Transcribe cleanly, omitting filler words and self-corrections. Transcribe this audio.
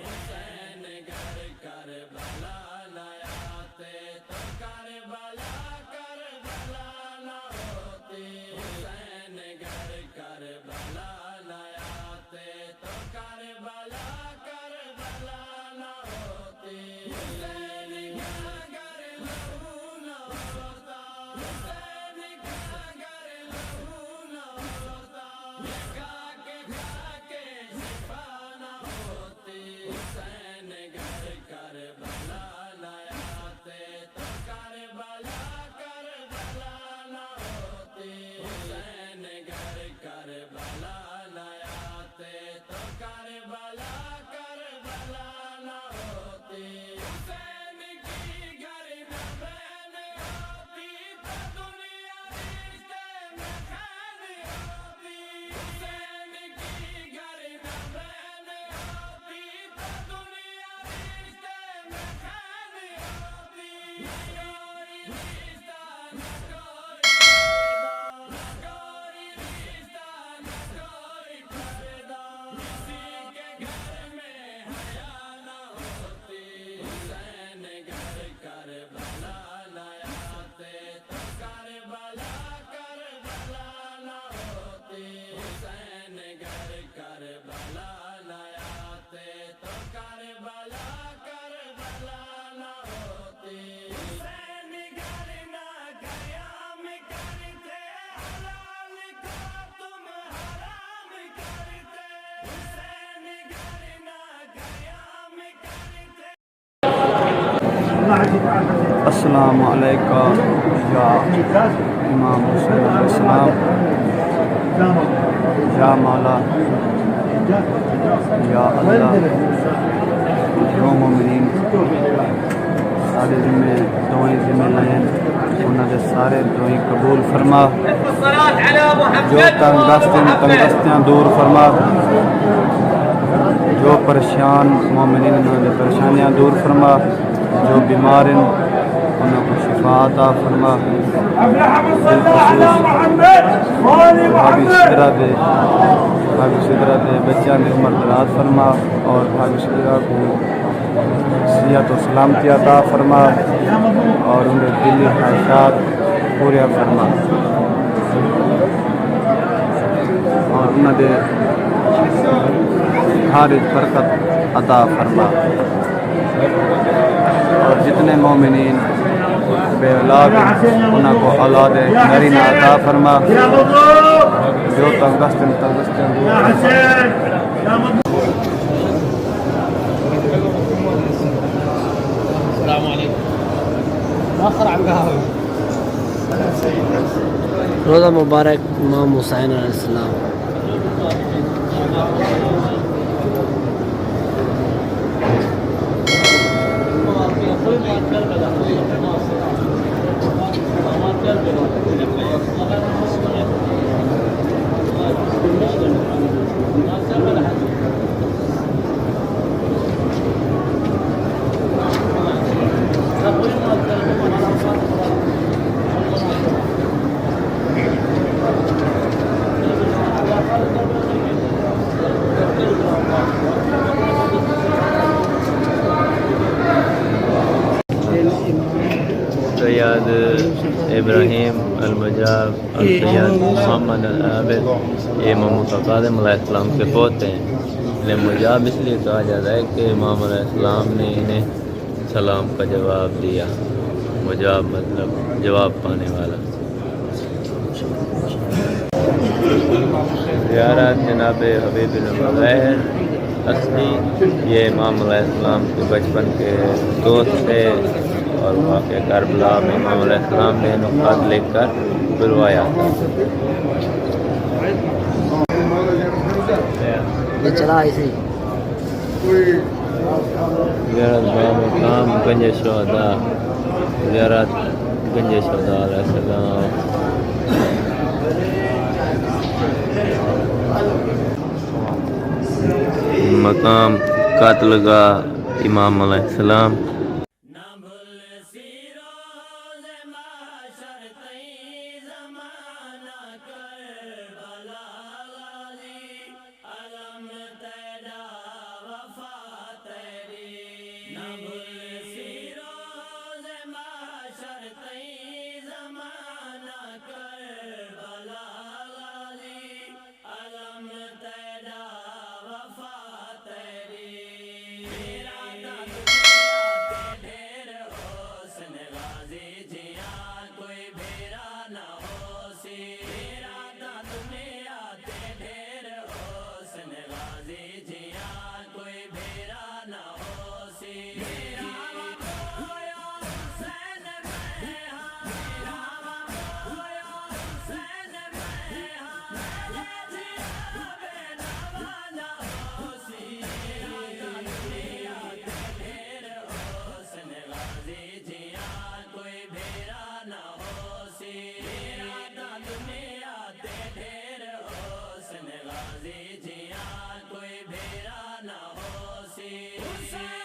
حسین گر کربلا نہ آتے تو کربلا کربلا نہ ہوتی حسین گر کربلا نہ آتے تو کربلا کربلا نہ ہوتی حسین کا گر لہو نہ ہوتا حسین کا گر لہو نہ ہوتا کھا کے شفا نہ ہوتی حسین گر کربلا نہ آتے تو کربلا کربلا نہ ہوتی حسین گر کربلا نہ آتے تو کربلا کربلا نہ ہوتی حسین کی گر نہ بہن ہوتی تو دنیا رشتے میں خیر ہوتی حسین کی گر نہ بہن ہوتی تو دنیا رشتے میں خیر ہوتی کوئی رشتہ نہ کوئی رشتہ نہ کوئی پردہ کسی کے گھر میں حیا نہ ہوتی حسین گر کربلا نہ آتے تو کربلا کربلا نہ ہوتی حسین گر کربلا نہ آتے تو کربلا کربلا نہ ہوتی حسین گر نہ قیام کرتے حلال کو تم حرام کرتے حسین گر نہ قیام کرتے السلام علیکم یا امام حسین علیہ السلام یا مولا یا اللہ جو مومنین سارے ذمے دعائیں ذمے لائیں انہوں نے سارے دعائیں قبول فرما جو تنگستیاں دور فرما جو پریشان مومنین انہوں نے پریشانیاں دور فرما جو بیمار ہیں انہوں کو شفا عطا فرما بھابی سدرہ دے بچیاں نے عمر دراز فرما اور بھابی سدرہ کو صحت و سلامتی عطا فرما اور انہیں دلی خواہشات پورے فرما اور انہوں نے ہر برکت عطا فرما اور جتنے مومنین بے اولاد ہیں انہوں کو اولاد نرینہ عطا فرما جو تنگستن السلام علیکم روزہ مبارک امام حسین علیہ السلام سید ابراہیم المجاب السید محمد العابد یہ امام کاظم علیہ السلام کے پوتے ہیں انہیں مجاب اس لیے کہا جاتا ہے کہ امام علیہ السلام نے انہیں سلام کا جواب دیا مجاب مطلب جواب پانے والا زیارت جناب حبیب بن مظاہر اصلی یہ امام علیہ السلام کے بچپن کے دوست تھے اور واقع کربلا میں امام علیہ السلام نے نقط لکھ کر بلوایا تھا چلا ایسے زیارت مقام گنج شہداء زیارت گنج شہداء علیہ السلام مقام قتل گاہ امام علیہ السلام علم تیرا وفات عباسی حسین